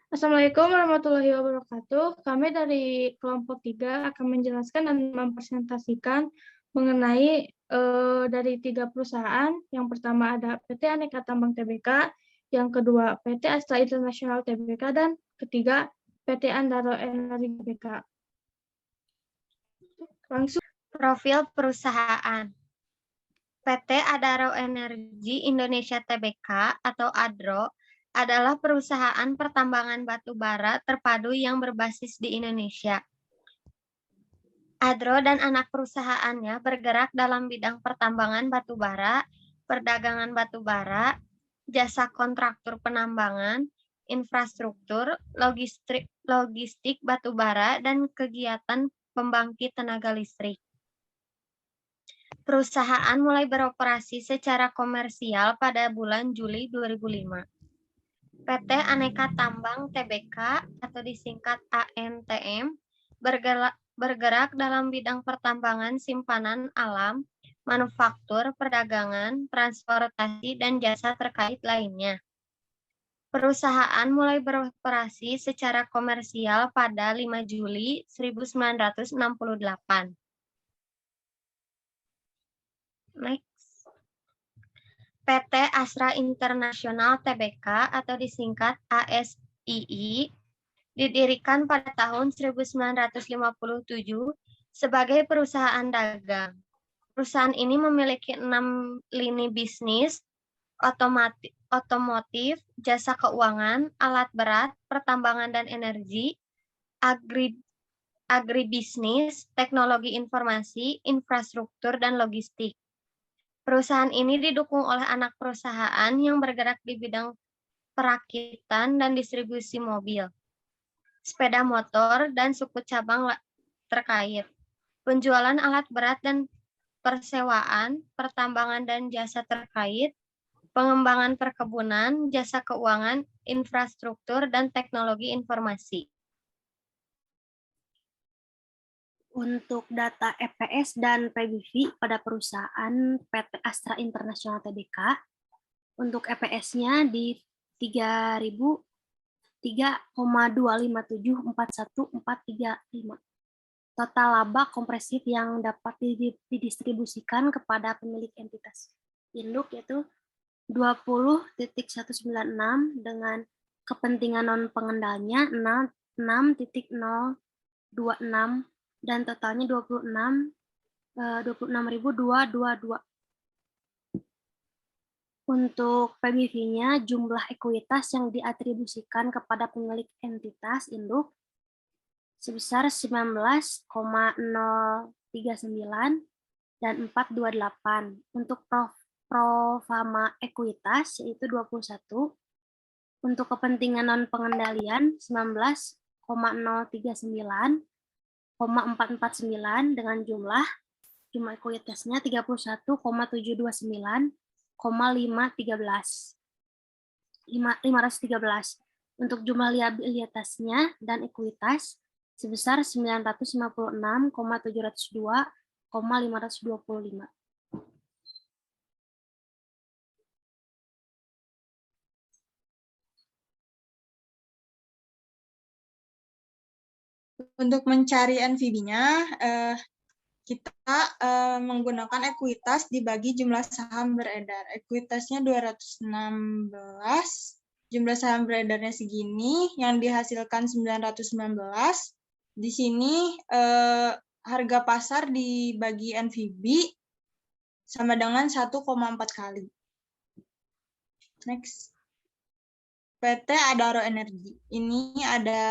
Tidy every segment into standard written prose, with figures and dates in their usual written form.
Assalamualaikum warahmatullahi wabarakatuh. Kami dari kelompok 3 akan menjelaskan dan mempresentasikan mengenai dari 3 perusahaan. Yang pertama ada PT Aneka Tambang Tbk, yang kedua PT Astra International Tbk, dan ketiga PT Andaro Energi Tbk. Langsung. Profil perusahaan. PT Adaro Energi Indonesia Tbk atau ADRO adalah perusahaan pertambangan batu bara terpadu yang berbasis di Indonesia. ADRO dan anak perusahaannya bergerak dalam bidang pertambangan batu bara, perdagangan batu bara, jasa kontraktur penambangan, infrastruktur, logistik batu bara, dan kegiatan pembangkit tenaga listrik. Perusahaan mulai beroperasi secara komersial pada bulan Juli 2005. PT Aneka Tambang Tbk atau disingkat ANTM bergerak dalam bidang pertambangan simpanan alam, manufaktur, perdagangan, transportasi, dan jasa terkait lainnya. Perusahaan mulai beroperasi secara komersial pada 5 Juli 1968. Next. PT Astra International Tbk atau disingkat ASII didirikan pada tahun 1957 sebagai perusahaan dagang. Perusahaan ini memiliki 6 lini bisnis, otomotif, jasa keuangan, alat berat, pertambangan dan energi, agribisnis, teknologi informasi, infrastruktur, dan logistik. Perusahaan ini didukung oleh anak perusahaan yang bergerak di bidang perakitan dan distribusi mobil, sepeda motor, dan suku cabang terkait, penjualan alat berat dan persewaan, pertambangan dan jasa terkait, pengembangan perkebunan, jasa keuangan, infrastruktur, dan teknologi informasi. Untuk data EPS dan PBV pada perusahaan PT Astra International Tbk, untuk EPS-nya di 3,25741,435. Total laba kompresif yang dapat didistribusikan kepada pemilik entitas induk yaitu 20.196 dengan kepentingan non pengendalinya 6.026 dan totalnya 26.222. Untuk PBV-nya, jumlah ekuitas yang diatribusikan kepada pemilik entitas induk sebesar 19,039 dan 428. Untuk pro forma ekuitas yaitu 21. Untuk kepentingan non pengendalian 19,039 449 dengan jumlah ekuitasnya 31,729,513. Untuk jumlah liabilitasnya dan ekuitas sebesar 956,702,525. Untuk mencari NVB-nya, kita menggunakan ekuitas dibagi jumlah saham beredar. Ekuitasnya 216, jumlah saham beredarnya segini, yang dihasilkan 919. Di sini harga pasar dibagi NVB sama dengan 1,4 kali. Next. PT Adaro Energi. Ini ada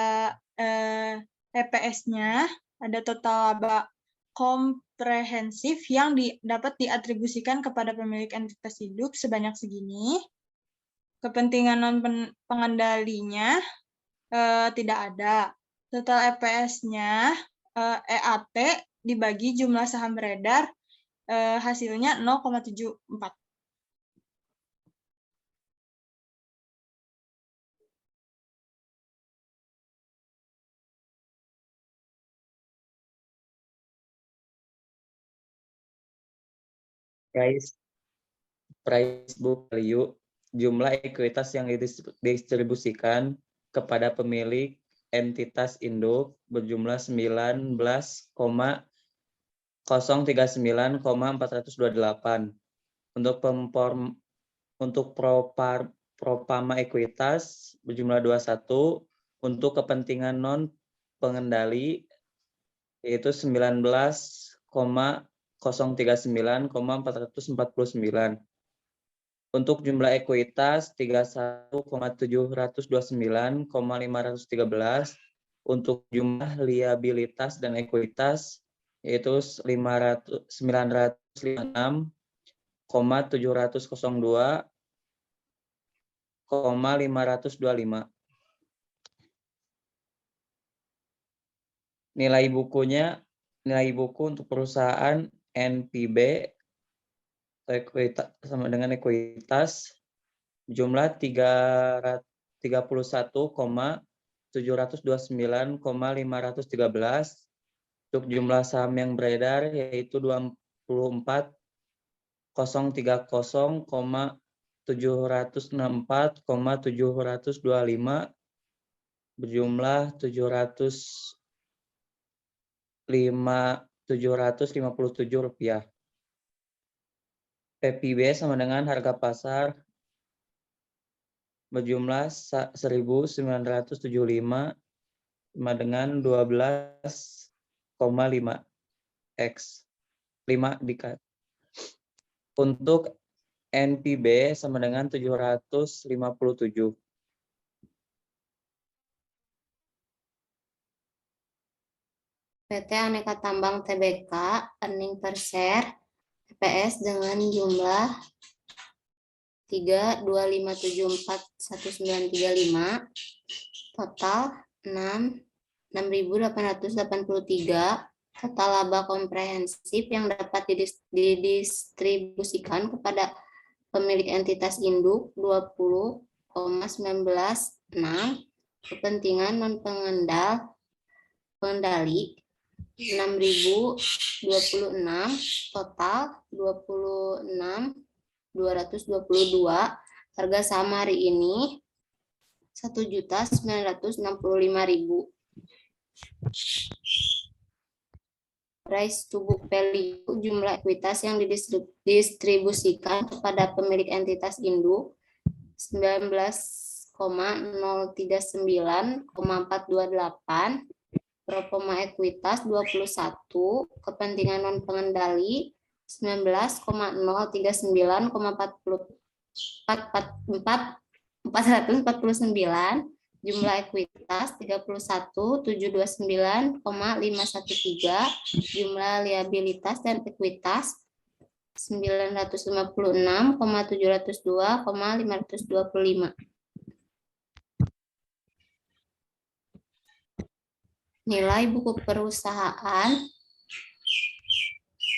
EPS-nya, ada total laba komprehensif yang dapat diatribusikan kepada pemilik entitas hidup sebanyak segini. Kepentingan non pengendalinya tidak ada. Total EPS-nya EAT dibagi jumlah saham beredar hasilnya 0,74. Price book value, jumlah ekuitas yang didistribusikan kepada pemilik entitas induk berjumlah 19,039,428. Untuk propama ekuitas berjumlah 21, untuk kepentingan non pengendali yaitu 19,039,449. Untuk jumlah ekuitas 31,729,513. Untuk jumlah liabilitas dan ekuitas yaitu 996,702,525. Nilai buku untuk perusahaan NPB sama dengan ekuitas jumlah 31,729,513. Untuk jumlah saham yang beredar yaitu 24,764,725 berjumlah 757 rupiah. PPB sama dengan harga pasar berjumlah 1.975 sama dengan 12,5 X 5 dikat. Untuk NPB sama dengan 757. PT Aneka Tambang Tbk earning per share EPS dengan jumlah 325741935, total 6.883, total laba komprehensif yang dapat didistribusikan kepada pemilik entitas induk 20,196, kepentingan non pengendali 6.026, total 26.222, harga saham hari ini 1.965.000. Price to book value, jumlah ekuitas yang didistribusikan kepada pemilik entitas induk 19,039,428, propoma ekuitas 21, kepentingan non pengendali 19,039,449, jumlah ekuitas 31.729,513, jumlah liabilitas dan ekuitas 956,702,525. Nilai buku perusahaan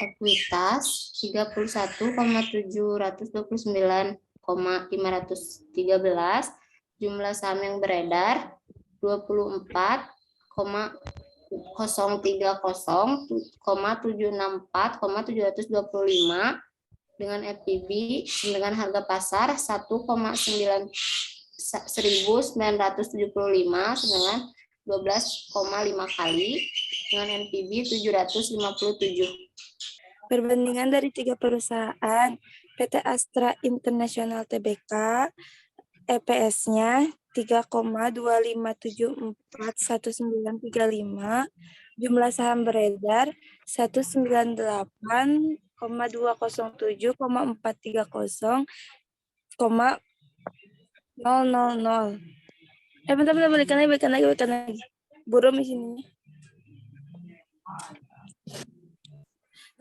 ekuitas 31,729,513, jumlah saham yang beredar 24,030,764,725 dengan FPB dengan harga pasar 1,975 dengan 12,5 kali dengan NPB 757. Perbandingan dari 3 perusahaan, PT Astra International Tbk, EPS-nya 3,25741935, jumlah saham beredar 198,207,430,000. Bentar, balikan lagi. Burum di sini.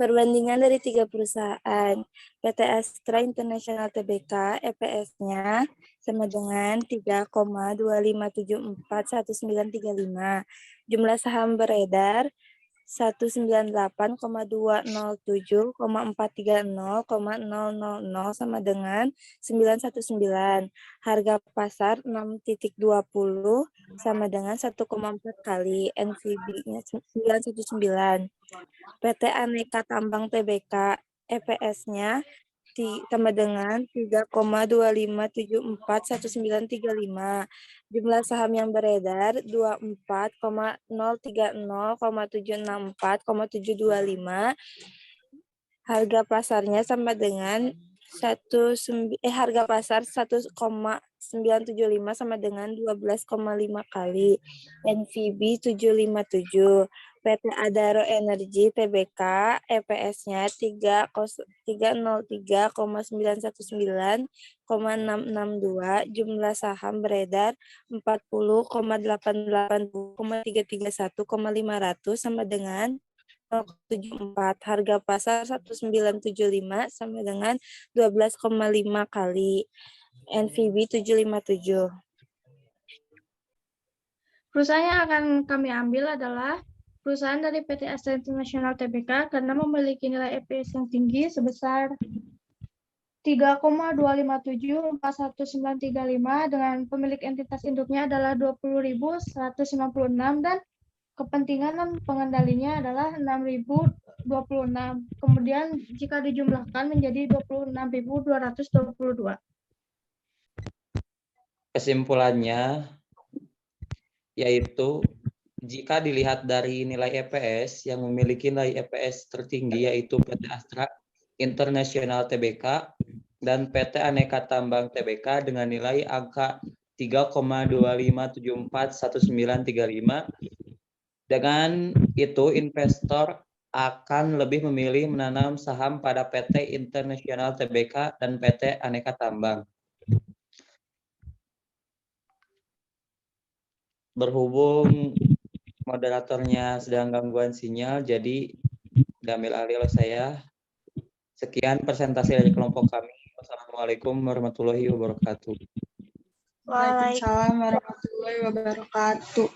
Perbandingan dari 3 perusahaan, PT Astra International Tbk, EPS-nya sama dengan 3,25741935. Jumlah saham beredar 198,207,430,000 sama dengan 919. Harga pasar 6.20 sama dengan 1,4 kali. NVB-nya 919. PT Aneka Tambang Tbk, EPS-nya sama dengan 3,25741935. Jumlah saham yang beredar 24,030,764,725. Harga pasarnya sama dengan harga pasar 1,975 sama dengan 12,5 kali. NVB 757. PT Adaro Energi Tbk EPS-nya 303,919,662. Jumlah saham beredar 40,880,331,500 sama dengan 0,74. Harga pasar 1975 sama dengan 12,5 kali. NVB 757. Perusahaan yang akan kami ambil adalah perusahaan dari PT Astra International Tbk karena memiliki nilai EPS yang tinggi sebesar 3,25741,935 dengan pemilik entitas induknya adalah 20.196 dan kepentingan dan pengendalinya adalah 6.026. Kemudian jika dijumlahkan menjadi 26.222. Kesimpulannya yaitu jika dilihat dari nilai EPS yang memiliki nilai EPS tertinggi yaitu PT Astra International Tbk dan PT Aneka Tambang Tbk dengan nilai angka 3,25741935. Dengan itu investor akan lebih memilih menanam saham pada PT International Tbk dan PT Aneka Tambang. Berhubung moderatornya sedang gangguan sinyal, jadi diambil alih oleh saya. Sekian presentasi dari kelompok kami. Wassalamualaikum warahmatullahi wabarakatuh. Waalaikumsalam warahmatullahi wabarakatuh.